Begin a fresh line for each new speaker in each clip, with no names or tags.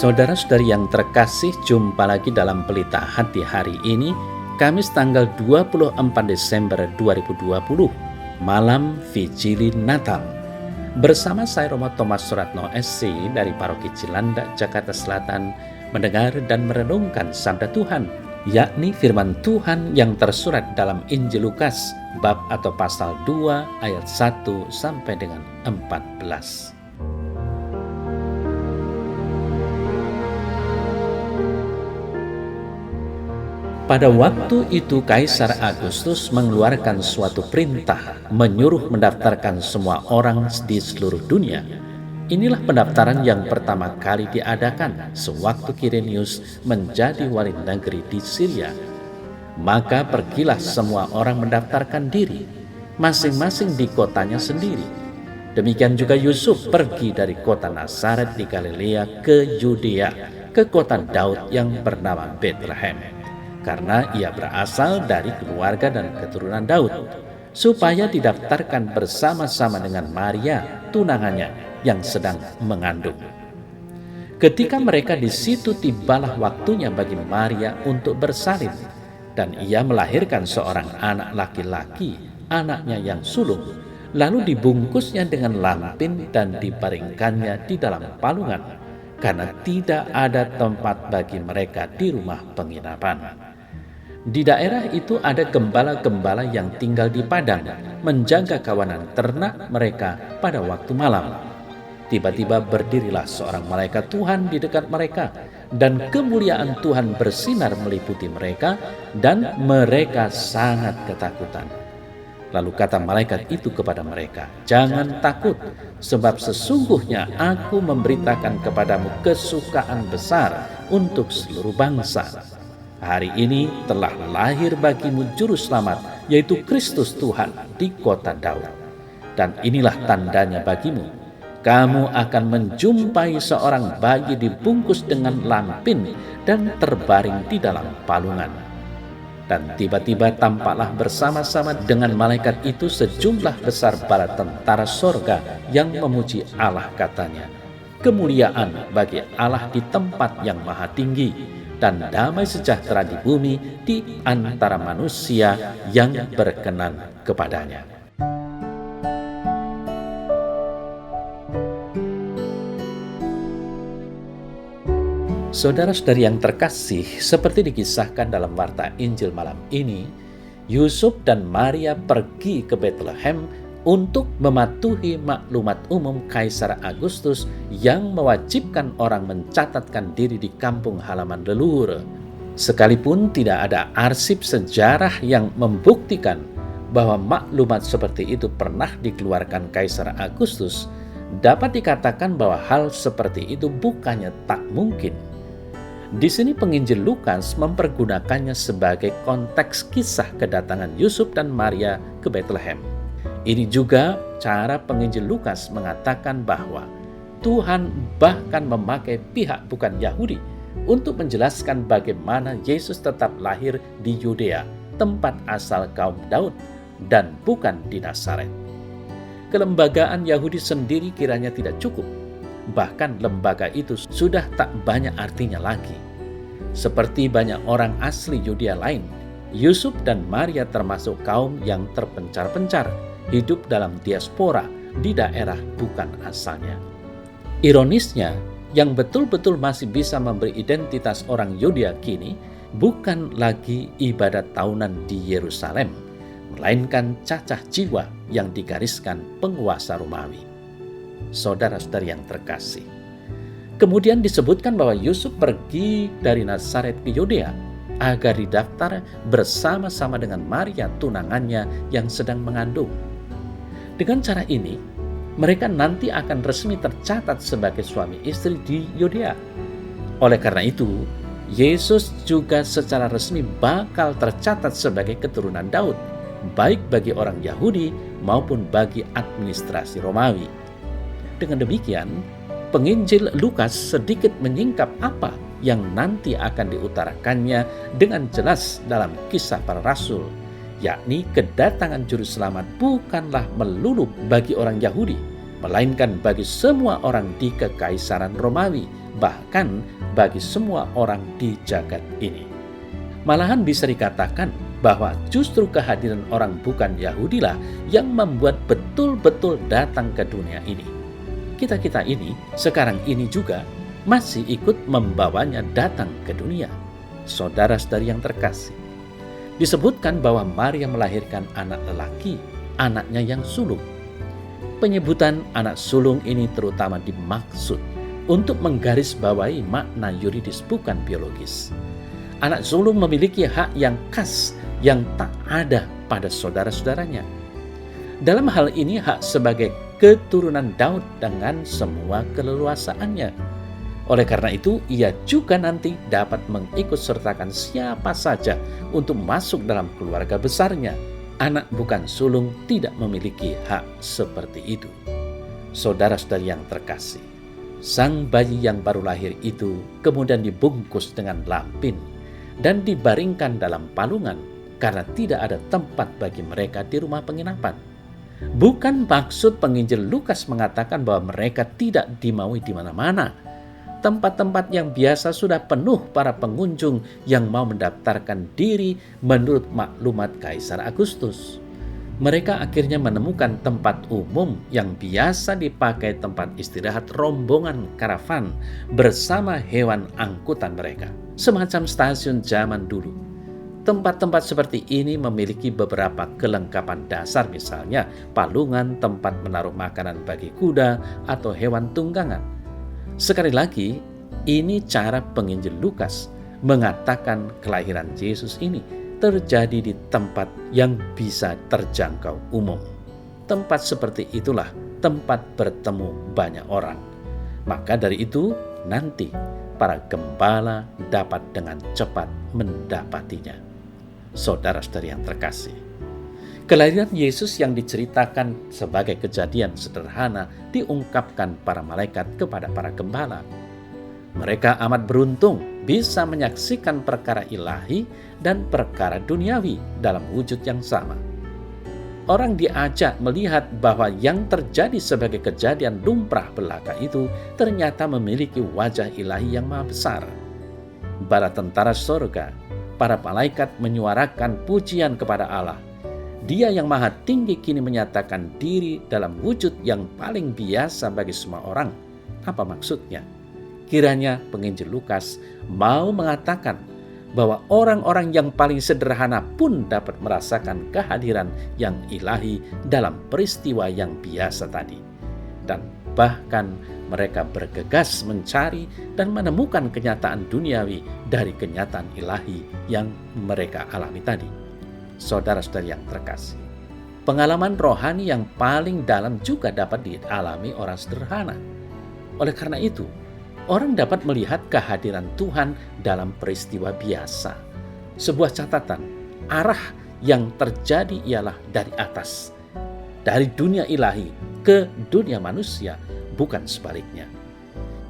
Saudara-saudari yang terkasih, jumpa lagi dalam Pelita Hati hari ini, Kamis tanggal 24 Desember 2020, malam Vigili Natal. Bersama saya Romo Thomas Suratno SC dari Paroki Cilandak, Jakarta Selatan, mendengar dan merenungkan sabda Tuhan, yakni firman Tuhan yang tersurat dalam Injil Lukas, bab atau pasal 2 ayat 1 sampai dengan 14. Pada waktu itu Kaisar Agustus mengeluarkan suatu perintah menyuruh mendaftarkan semua orang di seluruh dunia. Inilah pendaftaran yang pertama kali diadakan sewaktu Kirenius menjadi wali negeri di Syria. Maka pergilah semua orang mendaftarkan diri, masing-masing di kotanya sendiri. Demikian juga Yusuf pergi dari kota Nazaret di Galilea ke Yudea, ke kota Daud yang bernama Betlehem, karena ia berasal dari keluarga dan keturunan Daud, supaya didaftarkan bersama-sama dengan Maria, tunangannya, yang sedang mengandung. Ketika mereka di situ, tibalah waktunya bagi Maria untuk bersalin, dan ia melahirkan seorang anak laki-laki, anaknya yang sulung, lalu dibungkusnya dengan lampin dan dibaringkannya di dalam palungan, karena tidak ada tempat bagi mereka di rumah penginapan. Di daerah itu ada gembala-gembala yang tinggal di padang, menjaga kawanan ternak mereka pada waktu malam. Tiba-tiba berdirilah seorang malaikat Tuhan di dekat mereka, dan kemuliaan Tuhan bersinar meliputi mereka, dan mereka sangat ketakutan. Lalu kata malaikat itu kepada mereka, "Jangan takut, sebab sesungguhnya aku memberitakan kepadamu kesukaan besar untuk seluruh bangsa. Hari ini telah lahir bagimu juru selamat, yaitu Kristus Tuhan di kota Daud. Dan inilah tandanya bagimu, kamu akan menjumpai seorang bayi dibungkus dengan lampin dan terbaring di dalam palungan." Dan tiba-tiba tampaklah bersama-sama dengan malaikat itu sejumlah besar bala tentara sorga yang memuji Allah, katanya, "Kemuliaan bagi Allah di tempat yang maha tinggi, dan damai sejahtera di bumi di antara manusia yang berkenan kepadanya." Saudara-saudari yang terkasih, seperti dikisahkan dalam warta Injil malam ini, Yusuf dan Maria pergi ke Betlehem untuk mematuhi maklumat umum Kaisar Agustus yang mewajibkan orang mencatatkan diri di kampung halaman leluhur. Sekalipun tidak ada arsip sejarah yang membuktikan bahwa maklumat seperti itu pernah dikeluarkan Kaisar Agustus, dapat dikatakan bahwa hal seperti itu bukannya tak mungkin. Di sini penginjil Lukas mempergunakannya sebagai konteks kisah kedatangan Yusuf dan Maria ke Betlehem. Ini juga cara penginjil Lukas mengatakan bahwa Tuhan bahkan memakai pihak bukan Yahudi untuk menjelaskan bagaimana Yesus tetap lahir di Yudea, tempat asal kaum Daud, dan bukan di Nazaret. Kelembagaan Yahudi sendiri kiranya tidak cukup. Bahkan lembaga itu sudah tak banyak artinya lagi. Seperti banyak orang asli Yudea lain, Yusuf dan Maria termasuk kaum yang terpencar-pencar, hidup dalam diaspora di daerah bukan asalnya. Ironisnya, yang betul-betul masih bisa memberi identitas orang Yudea kini bukan lagi ibadat tahunan di Yerusalem, melainkan cacah jiwa yang digariskan penguasa Romawi. Saudara-saudari yang terkasih, kemudian disebutkan bahwa Yusuf pergi dari Nazaret ke Yudea agar didaftar bersama-sama dengan Maria, tunangannya, yang sedang mengandung. Dengan cara ini, mereka nanti akan resmi tercatat sebagai suami istri di Yudea. Oleh karena itu, Yesus juga secara resmi bakal tercatat sebagai keturunan Daud, baik bagi orang Yahudi maupun bagi administrasi Romawi. Dengan demikian, penginjil Lukas sedikit menyingkap apa yang nanti akan diutarakannya dengan jelas dalam Kisah Para Rasul, yakni kedatangan Juru Selamat bukanlah melulu bagi orang Yahudi, melainkan bagi semua orang di Kekaisaran Romawi, bahkan bagi semua orang di jagat ini. Malahan bisa dikatakan bahwa justru kehadiran orang bukan Yahudilah yang membuat betul-betul datang ke dunia ini. Kita-kita ini sekarang ini juga masih ikut membawanya datang ke dunia. Saudara-saudari yang terkasih, disebutkan bahwa Maria melahirkan anak lelaki, anaknya yang sulung. Penyebutan anak sulung ini terutama dimaksud untuk menggarisbawahi makna yuridis bukan biologis. Anak sulung memiliki hak yang khas yang tak ada pada saudara-saudaranya. Dalam hal ini hak sebagai keturunan Daud dengan semua keleluasaannya. Oleh karena itu, ia juga nanti dapat mengikutsertakan siapa saja untuk masuk dalam keluarga besarnya. Anak bukan sulung tidak memiliki hak seperti itu. Saudara-saudari yang terkasih, sang bayi yang baru lahir itu kemudian dibungkus dengan lampin dan dibaringkan dalam palungan karena tidak ada tempat bagi mereka di rumah penginapan. Bukan maksud penginjil Lukas mengatakan bahwa mereka tidak dimaui di mana-mana. Tempat-tempat yang biasa sudah penuh para pengunjung yang mau mendaftarkan diri menurut maklumat Kaisar Agustus. Mereka akhirnya menemukan tempat umum yang biasa dipakai tempat istirahat rombongan karavan bersama hewan angkutan mereka, semacam stasiun zaman dulu. Tempat-tempat seperti ini memiliki beberapa kelengkapan dasar, misalnya palungan, tempat menaruh makanan bagi kuda atau hewan tunggangan. Sekali lagi, ini cara penginjil Lukas mengatakan kelahiran Yesus ini terjadi di tempat yang bisa terjangkau umum. Tempat seperti itulah tempat bertemu banyak orang. Maka dari itu, nanti para gembala dapat dengan cepat mendapatinya. Saudara-saudari yang terkasih, kelahiran Yesus yang diceritakan sebagai kejadian sederhana diungkapkan para malaikat kepada para gembala. Mereka amat beruntung bisa menyaksikan perkara ilahi dan perkara duniawi dalam wujud yang sama. Orang diajak melihat bahwa yang terjadi sebagai kejadian lumrah belaka itu ternyata memiliki wajah ilahi yang maha besar. Bala tentara sorga, para malaikat menyuarakan pujian kepada Allah. Dia yang maha tinggi kini menyatakan diri dalam wujud yang paling biasa bagi semua orang. Apa maksudnya? Kiranya penginjil Lukas mau mengatakan bahwa orang-orang yang paling sederhana pun dapat merasakan kehadiran yang ilahi dalam peristiwa yang biasa tadi. Dan bahkan mereka bergegas mencari dan menemukan kenyataan duniawi dari kenyataan ilahi yang mereka alami tadi. Saudara-saudari yang terkasih, pengalaman rohani yang paling dalam juga dapat dialami orang sederhana. Oleh karena itu, orang dapat melihat kehadiran Tuhan dalam peristiwa biasa. Sebuah catatan, arah yang terjadi ialah dari atas, dari dunia ilahi ke dunia manusia, bukan sebaliknya.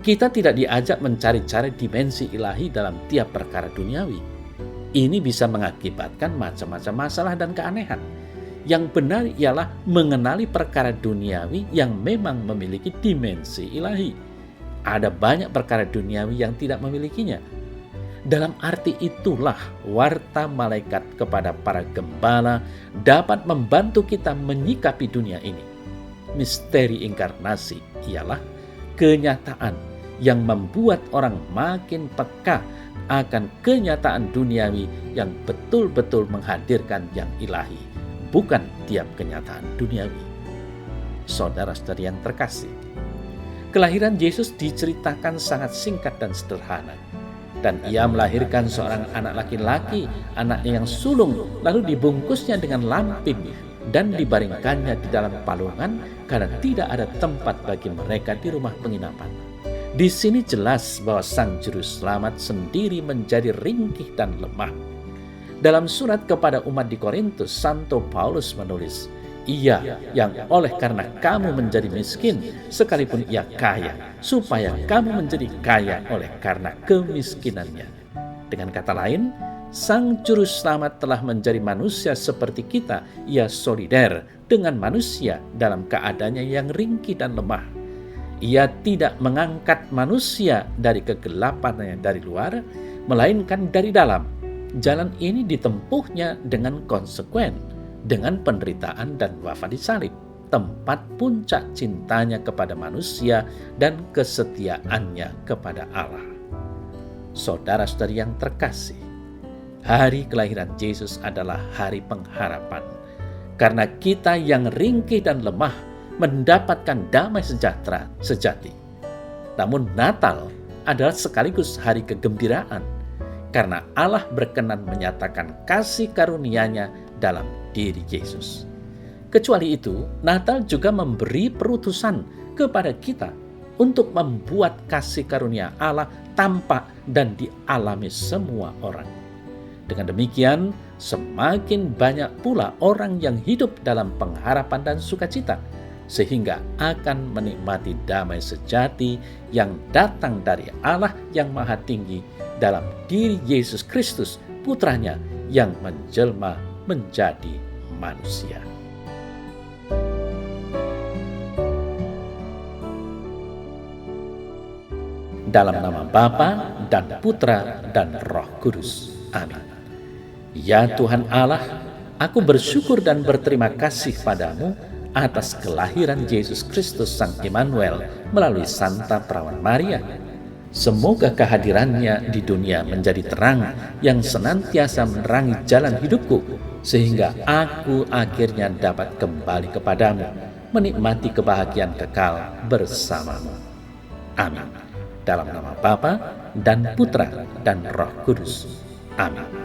Kita tidak diajak mencari-cari dimensi ilahi dalam tiap perkara duniawi. Ini bisa mengakibatkan macam-macam masalah dan keanehan. Yang benar ialah mengenali perkara duniawi yang memang memiliki dimensi ilahi. Ada banyak perkara duniawi yang tidak memilikinya. Dalam arti itulah warta malaikat kepada para gembala dapat membantu kita menyikapi dunia ini. Misteri inkarnasi ialah kenyataan yang membuat orang makin peka akan kenyataan duniawi yang betul-betul menghadirkan yang ilahi, bukan tiap kenyataan duniawi. Saudara-saudari yang terkasih, kelahiran Yesus diceritakan sangat singkat dan sederhana. Dan ia melahirkan seorang anak laki-laki, anaknya yang sulung, lalu dibungkusnya dengan lampin dan dibaringkannya di dalam palungan karena tidak ada tempat bagi mereka di rumah penginapan. Di sini jelas bahwa Sang Juru Selamat sendiri menjadi ringkih dan lemah. Dalam surat kepada umat di Korintus, Santo Paulus menulis, "Ia yang oleh karena kamu menjadi miskin, sekalipun ia kaya, supaya kamu menjadi kaya oleh karena kemiskinannya." Dengan kata lain, Sang Juru Selamat telah menjadi manusia seperti kita. Ia solider dengan manusia dalam keadaannya yang ringkih dan lemah. Ia tidak mengangkat manusia dari kegelapannya dari luar, melainkan dari dalam. Jalan ini ditempuhnya dengan konsekuen, dengan penderitaan dan wafat di salib, tempat puncak cintanya kepada manusia dan kesetiaannya kepada Allah. Saudara-saudari yang terkasih, hari kelahiran Yesus adalah hari pengharapan. Karena kita yang ringkih dan lemah mendapatkan damai sejahtera sejati. Namun Natal adalah sekaligus hari kegembiraan, karena Allah berkenan menyatakan kasih karunia-Nya dalam diri Yesus. Kecuali itu, Natal juga memberi perutusan kepada kita untuk membuat kasih karunia Allah tampak dan dialami semua orang. Dengan demikian, semakin banyak pula orang yang hidup dalam pengharapan dan sukacita, sehingga akan menikmati damai sejati yang datang dari Allah yang Maha Tinggi dalam diri Yesus Kristus, Putranya yang menjelma menjadi manusia. Dalam nama Bapa dan Putra dan Roh Kudus. Amin. Ya Tuhan Allah, aku bersyukur dan berterima kasih padamu atas kelahiran Yesus Kristus Sang Immanuel melalui Santa Perawan Maria. Semoga kehadirannya di dunia menjadi terang yang senantiasa menerangi jalan hidupku, sehingga aku akhirnya dapat kembali kepadamu, menikmati kebahagiaan kekal bersamamu. Amin. Dalam nama Bapa dan Putra dan Roh Kudus. Amin.